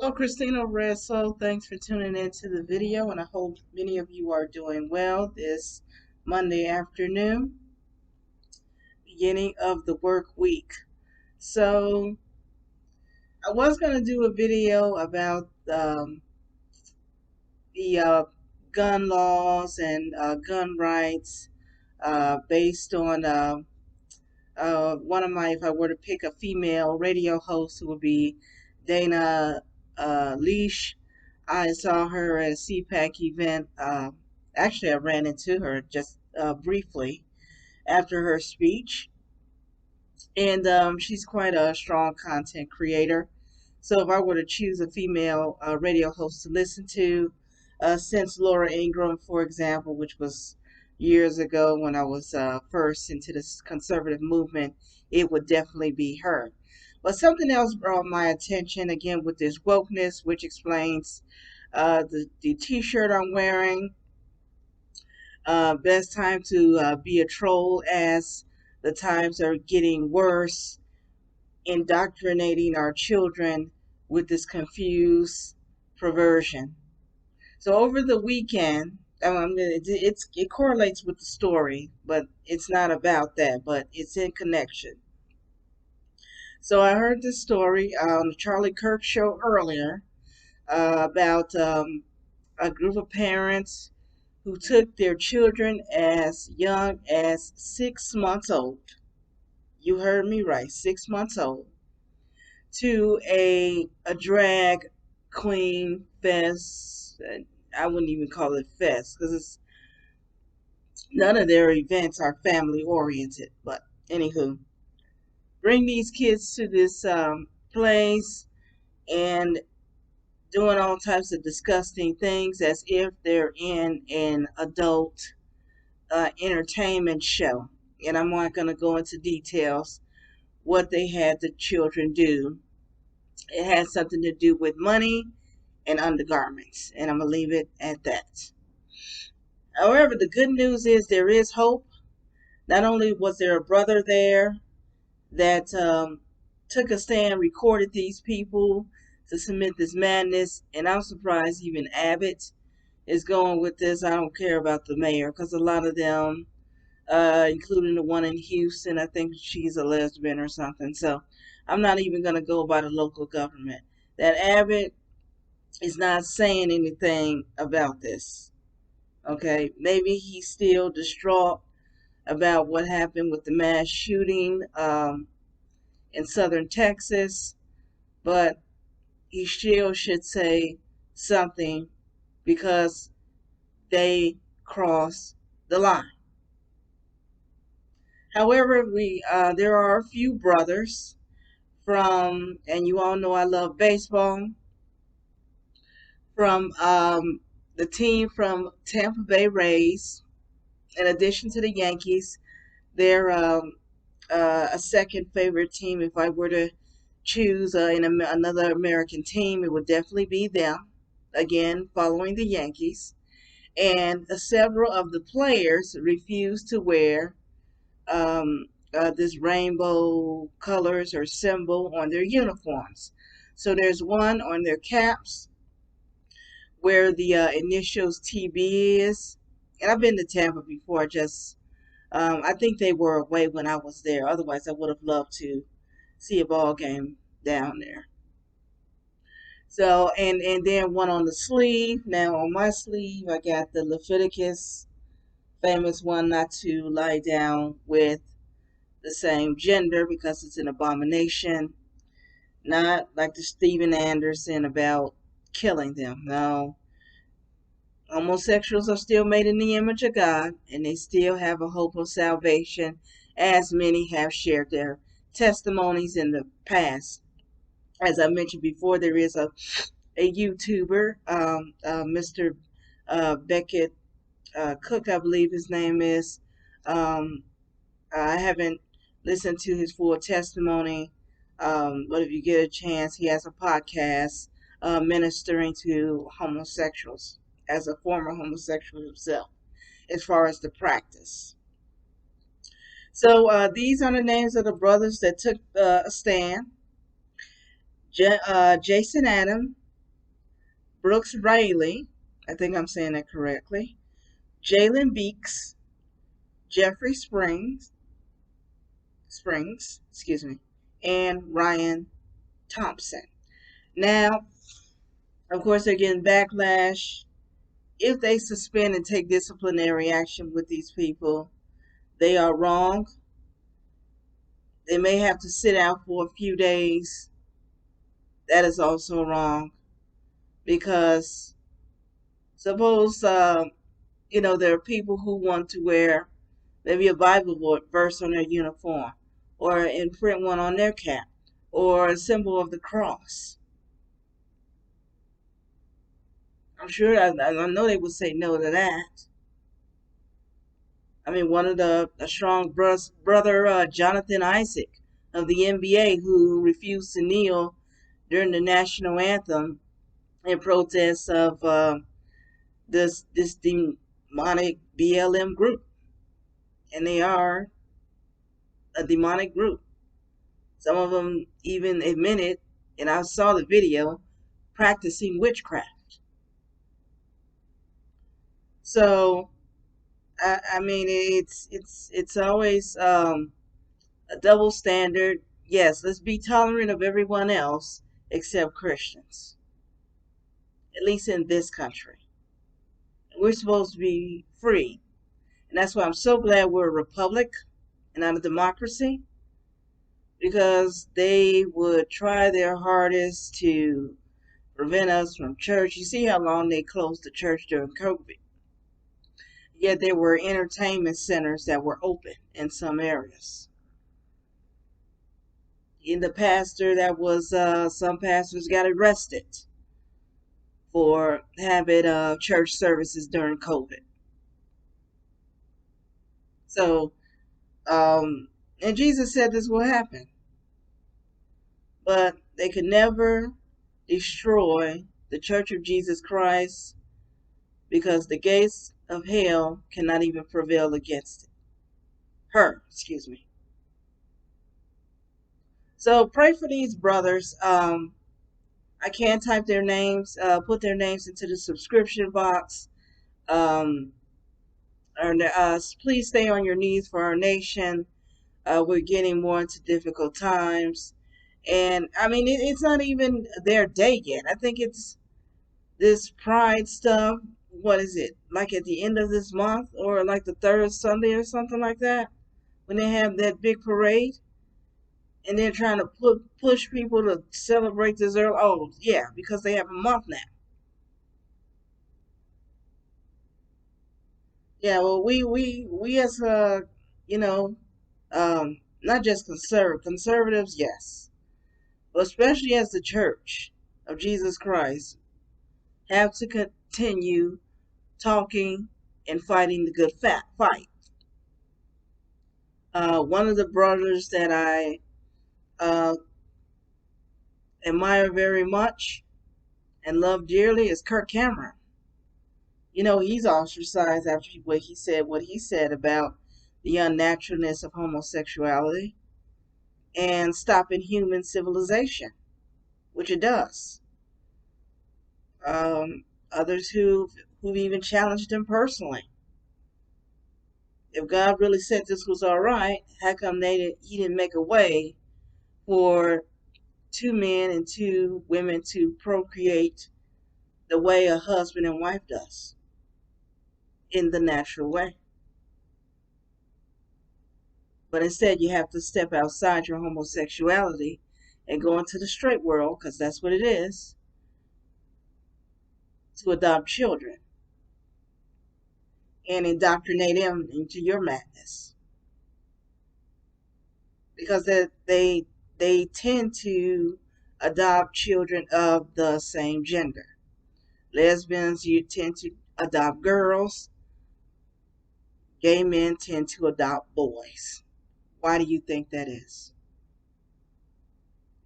Hello, Christina Resso. Thanks for tuning in to the video, and I hope many of you are doing well this Monday afternoon, beginning of the work week. So, I was going to do a video about the gun laws and gun rights based on one of my, if I were to pick a female radio host, who would be Dana Leash. I saw her at a CPAC event. Actually, I ran into her just briefly after her speech, and she's quite a strong content creator. So, if I were to choose a female radio host to listen to, since Laura Ingraham, for example, which was years ago when I was first into this conservative movement, it would definitely be her. But something else brought my attention again with this wokeness, which explains the t-shirt I'm wearing. Best time to be a troll as the times are getting worse, indoctrinating our children with this confused perversion. So over the weekend, it correlates with the story, but it's not about that, but it's in connection. So I heard this story on the Charlie Kirk show earlier about a group of parents who took their children as young as 6 months old. You heard me right, 6 months old, to a drag queen fest. I wouldn't even call it fest because it's none of their events are family oriented. But anywho, bring these kids to this place and doing all types of disgusting things as if they're in an adult entertainment show. And I'm not going to go into details what they had the children do. It had something to do with money and undergarments, and I'm going to leave it at that. However, the good news is there is hope. Not only was there a brother there that took a stand, recorded these people to submit this madness, and I'm surprised even Abbott is going with this. I don't care about the mayor because a lot of them, including the one in Houston, I think she's a lesbian or something. So I'm not even going to go by the local government. That Abbott is not saying anything about this. Okay, maybe he's still distraught about what happened with the mass shooting in southern Texas, but he still should say something because they crossed the line. However, we there are a few brothers from, and you all know I love baseball, from the team from Tampa Bay Rays. In addition to the Yankees, they're a second favorite team. If I were to choose another American team, it would definitely be them. Again, following the Yankees. And several of the players refuse to wear this rainbow colors or symbol on their uniforms. So there's one on their caps where the initials TB is. And I've been to Tampa before. I think they were away when I was there. Otherwise, I would have loved to see a ball game down there. So and then one on the sleeve. Now on my sleeve, I got the Leviticus famous one, not to lie down with the same gender because it's an abomination. Not like the Steven Anderson about killing them. No, homosexuals are still made in the image of God, and they still have a hope of salvation, as many have shared their testimonies in the past. As I mentioned before, there is a YouTuber, Mr. Beckett Cook, I believe his name is. Um, I haven't listened to his full testimony, but if you get a chance, he has a podcast ministering to homosexuals as a former homosexual himself, as far as the practice. So these are the names of the brothers that took a stand. Jason Adam, Brooks Raley, I think I'm saying that correctly, Jalen Beeks, Jeffery Springs, excuse me, and Ryan Thompson. Now, of course, they're getting backlash. If they suspend and take disciplinary action with these people, they are wrong. They may have to sit out for a few days. That is also wrong because suppose there are people who want to wear maybe a Bible verse on their uniform, or imprint one on their cap, or a symbol of the cross. I'm sure I know they would say no to that. I mean, one of a strong brother, Jonathan Isaac of the NBA, who refused to kneel during the national anthem in protest of this demonic BLM group, and they are a demonic group. Some of them even admitted, and I saw the video, practicing witchcraft. So I mean, it's always a double standard. Yes, let's be tolerant of everyone else except Christians, at least in this country. We're supposed to be free. And that's why I'm so glad we're a republic and not a democracy, because they would try their hardest to prevent us from church. You see how long they closed the church during COVID. Yet there were entertainment centers that were open in some areas. In the pastor that was, some pastors got arrested for having church services during COVID. So, and Jesus said this will happen, but they could never destroy the Church of Jesus Christ because the gates of hell cannot even prevail against it. Her, excuse me. So pray for these brothers. I can type their names, put their names into the subscription box. Um, Please stay on your knees for our nation. We're getting more into difficult times. And I mean, it's not even their day yet. I think it's this pride stuff. What is it? Like at the end of this month, or like the third Sunday or something like that, when they have that big parade, and they're trying to push people to celebrate this early. Oh, yeah, because they have a month now. Yeah, well, we as you know, not just conservatives, yes, but especially as the Church of Jesus Christ, have to continue talking and fighting the good fight. One of the brothers that I uh, admire very much and love dearly is Kirk Cameron. You know, he's ostracized after what he said about the unnaturalness of homosexuality and stopping human civilization, which it does. Others who've even challenged him personally. If God really said this was all right, how come he didn't make a way for two men and two women to procreate the way a husband and wife does in the natural way? But instead, you have to step outside your homosexuality and go into the straight world, because that's what it is, to adopt children and indoctrinate them into your madness. Because they tend to adopt children of the same gender. Lesbians, you tend to adopt girls. Gay men tend to adopt boys. Why do you think that is?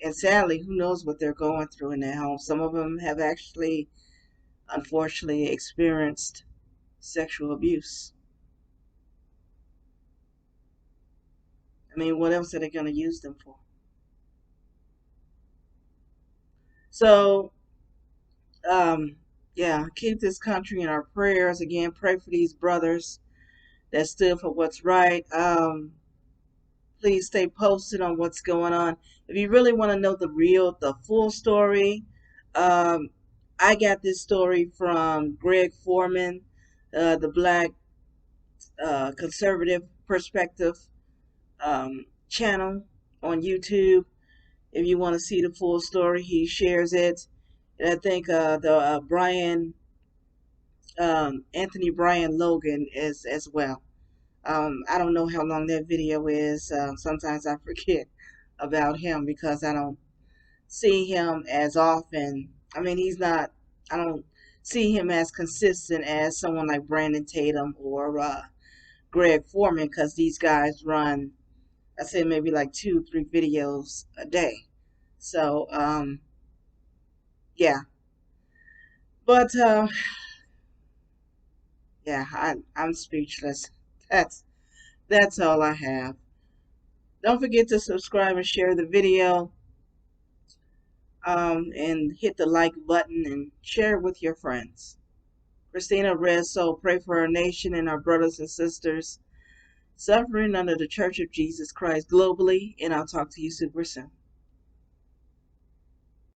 And sadly, who knows what they're going through in their home? Some of them have actually, unfortunately, experienced sexual abuse. I mean, what else are they going to use them for? So, yeah, keep this country in our prayers. Again, pray for these brothers that stood for what's right. Please stay posted on what's going on. If you really want to know the full story, um, I got this story from Greg Foreman, the Black Conservative Perspective channel on YouTube. If you want to see the full story, he shares it. And I think the Anthony Brian Logan is as well. I don't know how long that video is. Sometimes I forget about him because I don't see him as often. I mean, I don't see him as consistent as someone like Brandon Tatum or Greg Foreman because these guys run, I say maybe like 2, 3 videos a day. So, yeah. But, yeah, I'm speechless. That's, that's all I have. Don't forget to subscribe and share the video. And hit the like button and share it with your friends. Christina Red Soul, pray for our nation and our brothers and sisters suffering under the Church of Jesus Christ globally. And I'll talk to you super soon.